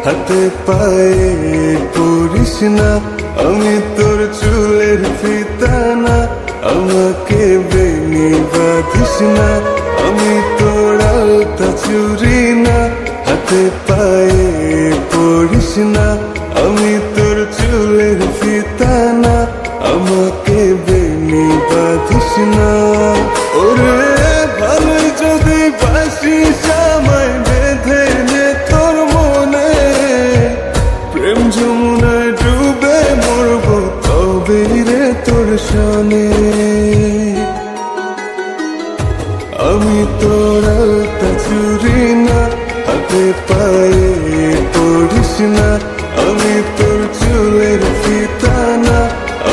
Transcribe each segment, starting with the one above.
হাতে পায়ে পড়িস না, আমি তোর চুলের ফিতা না। আমাকে বেনি বাঁধিস না, আমি তোর আলতা চুরি না। হাতে পায়ে পড়িস না, আমি তোর চুলের ফিতা না। আমাকে বেনি বাঁধিস না। ওরে ভালোই যদি বাসিস আমায় বেঁধে নে তোর মনে। প্রেম যমুনায় ডুবে মরবো তবে রে তোর সনে। আমি তোর আলতা চুরি না, হাতে পায়ে পড়িস না। আমি তোর চুলের ফিতা না,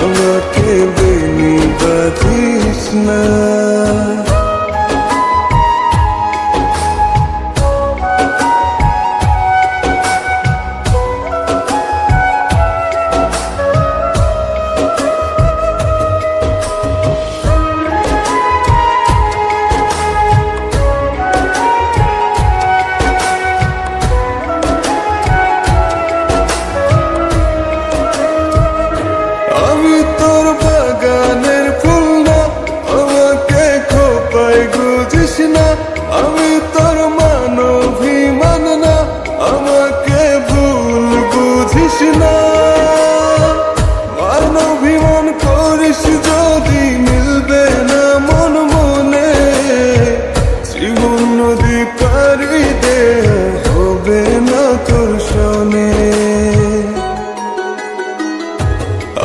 আমাকে বেনি বাঁধিস না। আমি তোর বাগানের ফুল না, আমাকে খোপায় গুজিস না। আমি তোর মানভিমান না, আমাকে ভুল বুঝিস না। মানভিমান করিস যদি মিলবে না মন মনে। জীবন নদী পারি দে হবে না তোর সনে।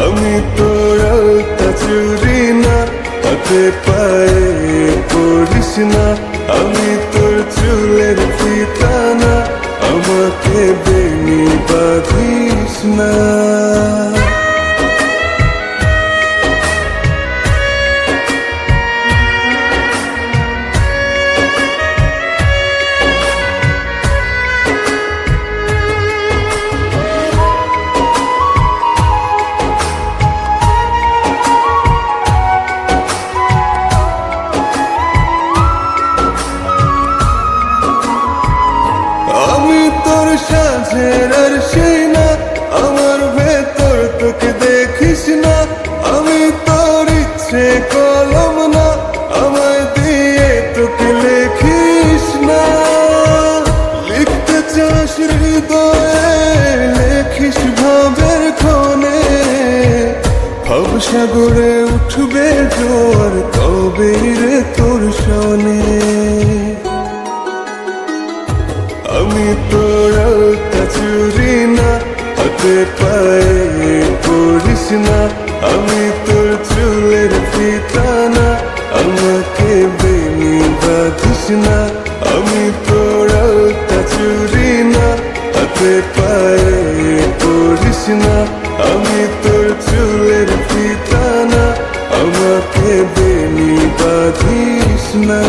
আমি তোর আলতা চুরি না, হাতে পায়ে পড়িস না। আমি তোর চুলের ফিতা না, আমাকে বেনি বাঁধিস না। আমি তোর সাজের আর সেই না, আমার ভেতর তোকে দেখিস না। আমি তোর ইচ্ছে কলম না, আমায় দিয়ে তোকে লেখিস না। লিখতে চাস হৃদয়ে লেখিস ভাবের ক্ষণে। ভাব সাগরে উঠবে জোয়ার তবে রে তোর সনে। আমি তোর আলতা চুরি না, হাতে পায়ে পড়িস না। আমি তোর চুলের ফিতা না, আমাকে বেনি বাঁধিস না। আমি তোর আলতা চুরি না, হাতে পায়ে পড়িস না। আমি তোর চুলের ফিতা না, আমাকে বেনি বাঁধিস না।